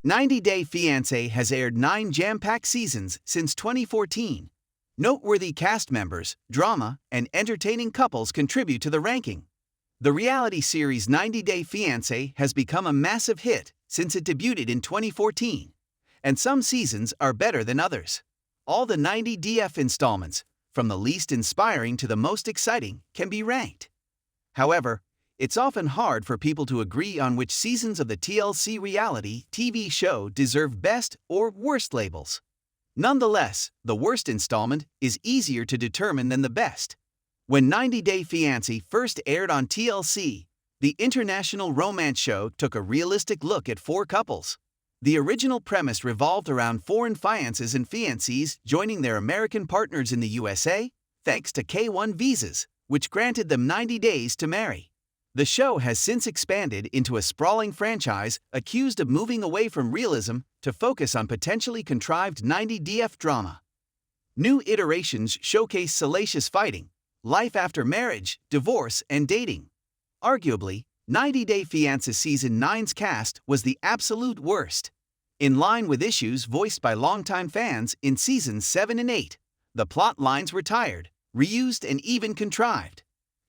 90 Day Fiancé has aired 9 jam-packed seasons since 2014. Noteworthy cast members, drama, and entertaining couples contribute to the ranking. The reality series 90 Day Fiancé has become a massive hit since it debuted in 2014, and some seasons are better than others. All the 90 DF installments, from the least inspiring to the most exciting, can be ranked. However, it's often hard for people to agree on which seasons of the TLC reality TV show deserve best or worst labels. Nonetheless, the worst installment is easier to determine than the best. When 90 Day Fiancé first aired on TLC, the international romance show took a realistic look at 4 couples. The original premise revolved around foreign fiancés and fiancés joining their American partners in the USA, thanks to K-1 visas, which granted them 90 days to marry. The show has since expanded into a sprawling franchise accused of moving away from realism to focus on potentially contrived 90 DF drama. New iterations showcase salacious fighting, life after marriage, divorce, and dating. Arguably, 90 Day Fiancé Season 9's cast was the absolute worst. In line with issues voiced by longtime fans in Seasons 7 and 8, the plot lines were tired, reused, and even contrived.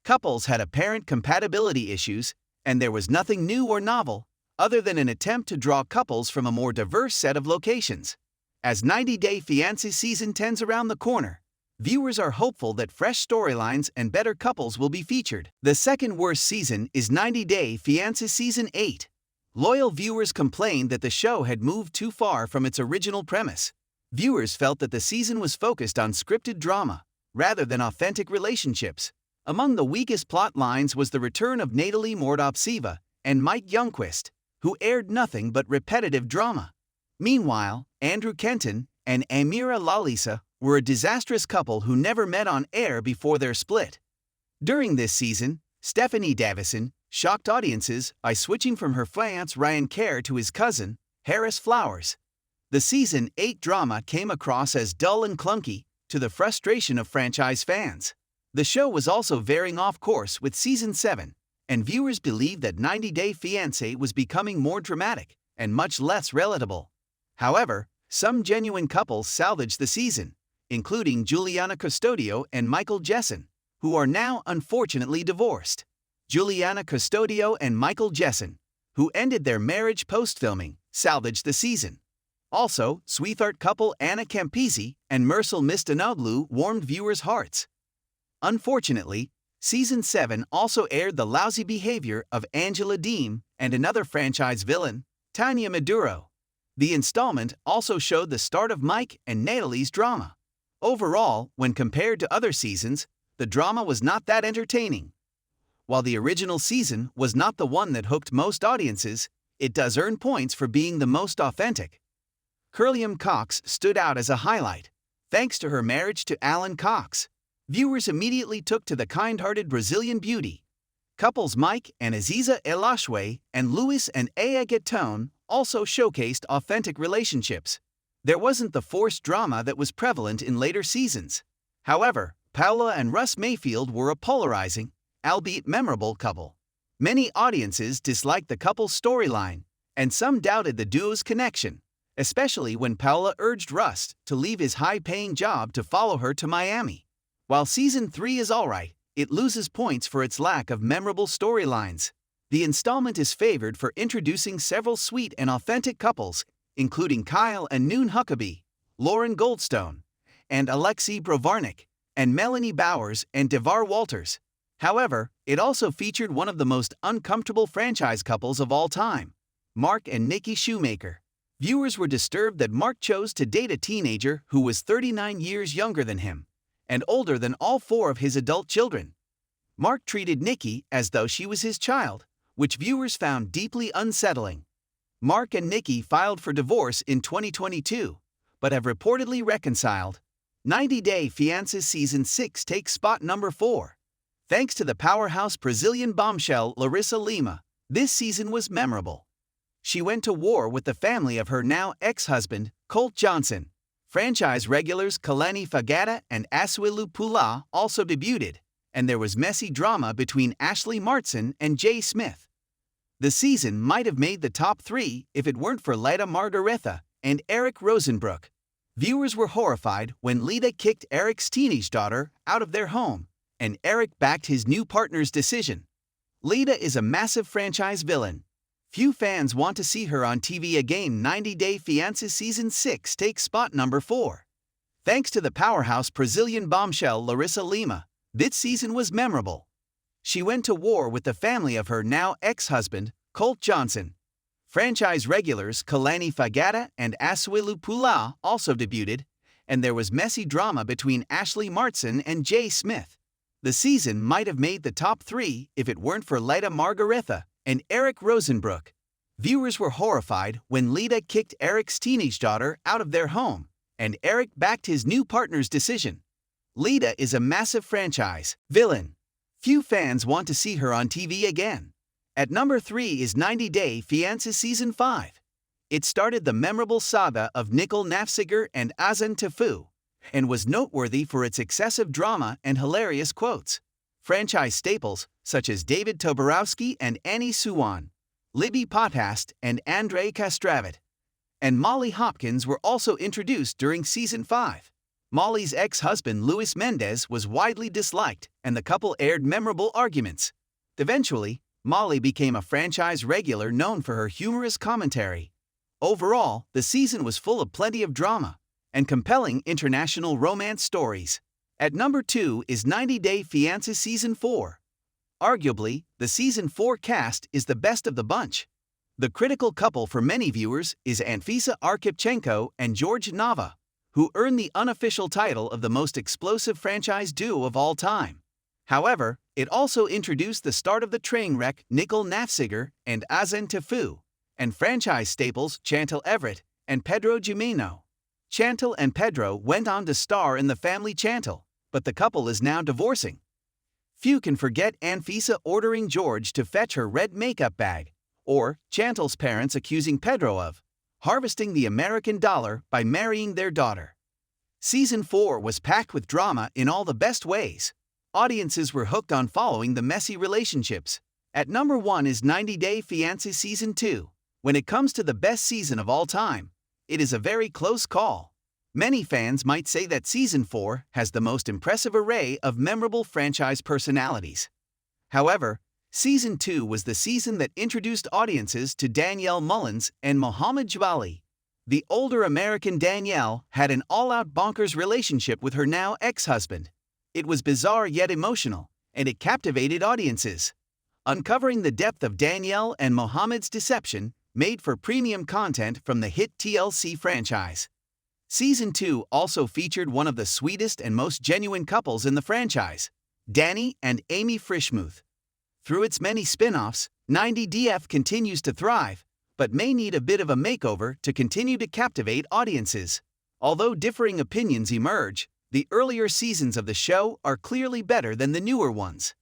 Couples had apparent compatibility issues, and there was nothing new or novel, other than an attempt to draw couples from a more diverse set of locations. As 90 Day Fiancé Season 10's around the corner, viewers are hopeful that fresh storylines and better couples will be featured. The second worst season is 90 Day Fiancé Season 8. Loyal viewers complained that the show had moved too far from its original premise. Viewers felt that the season was focused on scripted drama, rather than authentic relationships. Among the weakest plot lines was the return of Natalie Mordopseva and Mike Youngquist, who aired nothing but repetitive drama. Meanwhile, Andrew Kenton and Amira Lalisa were a disastrous couple who never met on air before their split. During this season, Stephanie Davison shocked audiences by switching from her fiancé Ryan Kerr to his cousin, Harris Flowers. The Season 8 drama came across as dull and clunky, to the frustration of franchise fans. The show was also veering off course with Season 7, and viewers believed that 90 Day Fiancé was becoming more dramatic and much less relatable. However, some genuine couples salvaged the season, including Juliana Custodio and Michael Jessen, who are now unfortunately divorced. Juliana Custodio and Michael Jessen, who ended their marriage post-filming, salvaged the season. Also, sweetheart couple Anna Campisi and Mersal Mistanoglu warmed viewers' hearts. Unfortunately, Season 7 also aired the lousy behavior of Angela Deem and another franchise villain, Tanya Maduro. The installment also showed the start of Mike and Natalie's drama. Overall, when compared to other seasons, the drama was not that entertaining. While the original season was not the one that hooked most audiences, it does earn points for being the most authentic. Curliam Cox stood out as a highlight, thanks to her marriage to Alan Cox. Viewers immediately took to the kind-hearted Brazilian beauty. Couples Mike and Aziza Elashwe and Luis and Aya Gatone also showcased authentic relationships. There wasn't the forced drama that was prevalent in later seasons. However, Paula and Russ Mayfield were a polarizing, albeit memorable couple. Many audiences disliked the couple's storyline, and some doubted the duo's connection, especially when Paula urged Russ to leave his high-paying job to follow her to Miami. While Season 3 is alright, it loses points for its lack of memorable storylines. The installment is favored for introducing several sweet and authentic couples, including Kyle and Noon Huckabee, Lauren Goldstone, and Alexei Brovarnik, and Melanie Bowers and DeVar Walters. However, it also featured one of the most uncomfortable franchise couples of all time, Mark and Nikki Shoemaker. Viewers were disturbed that Mark chose to date a teenager who was 39 years younger than him, and older than all 4 of his adult children. Mark treated Nikki as though she was his child, which viewers found deeply unsettling. Mark and Nikki filed for divorce in 2022, but have reportedly reconciled. 90 Day Fiancé Season 6 takes spot number 4. Thanks to the powerhouse Brazilian bombshell Larissa Lima, this season was memorable. She went to war with the family of her now ex-husband, Colt Johnson. Franchise regulars Kalani Fagata and Asuelu Pula also debuted, and there was messy drama between Ashley Martson and Jay Smith. The season might have made the top 3 if it weren't for Leda Margaretha and Eric Rosenbrook. Viewers were horrified when Leda kicked Eric's teenage daughter out of their home, and Eric backed his new partner's decision. Leda is a massive franchise villain. Few fans want to see her on TV again. 90 Day Fiancé Season 6 takes spot number 4. Thanks to the powerhouse Brazilian bombshell Larissa Lima, this season was memorable. She went to war with the family of her now ex-husband, Colt Johnson. Franchise regulars Kalani Fagata and Asuelu Pula also debuted, and there was messy drama between Ashley Martson and Jay Smith. The season might have made the top 3 if it weren't for Leda Margaretha and Eric Rosenbrook. Viewers were horrified when Leda kicked Eric's teenage daughter out of their home, and Eric backed his new partner's decision. Leda is a massive franchise villain. Few fans want to see her on TV again. At number 3 is 90 Day Fiancé Season 5. It started the memorable saga of Nicole Nafziger and Azan Tafu, and was noteworthy for its excessive drama and hilarious quotes. Franchise staples, such as David Toborowski and Annie Suwan, Libby Potthast and Andre Castravet, and Molly Hopkins were also introduced during Season 5. Molly's ex-husband Luis Mendez was widely disliked, and the couple aired memorable arguments. Eventually, Molly became a franchise regular known for her humorous commentary. Overall, the season was full of plenty of drama and compelling international romance stories. At number 2 is 90 Day Fiancé Season 4. Arguably, the Season 4 cast is the best of the bunch. The critical couple for many viewers is Anfisa Arkhipchenko and George Nava, who earned the unofficial title of the most explosive franchise duo of all time. However, it also introduced the start of the train wreck Nicole Nafziger and Azan Tafu, and franchise staples Chantal Everett and Pedro Jimeno. Chantal and Pedro went on to star in The Family Chantal, but the couple is now divorcing. Few can forget Anfisa ordering George to fetch her red makeup bag, or Chantal's parents accusing Pedro of harvesting the American dollar by marrying their daughter. Season 4 was packed with drama in all the best ways. Audiences were hooked on following the messy relationships. At number 1 is 90 Day Fiancé Season 2. When it comes to the best season of all time, it is a very close call. Many fans might say that Season 4 has the most impressive array of memorable franchise personalities. However, Season 2 was the season that introduced audiences to Danielle Mullins and Mohammed Jabali. The older American Danielle had an all-out bonkers relationship with her now ex-husband. It was bizarre yet emotional, and it captivated audiences. Uncovering the depth of Danielle and Mohammed's deception made for premium content from the hit TLC franchise. Season 2 also featured one of the sweetest and most genuine couples in the franchise, Danny and Amy Frischmuth. Through its many spin-offs, 90DF continues to thrive, but may need a bit of a makeover to continue to captivate audiences. Although differing opinions emerge, the earlier seasons of the show are clearly better than the newer ones.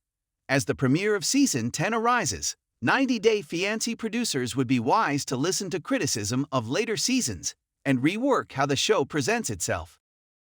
As the premiere of Season 10 arises, 90 Day Fiancé producers would be wise to listen to criticism of later seasons and rework how the show presents itself.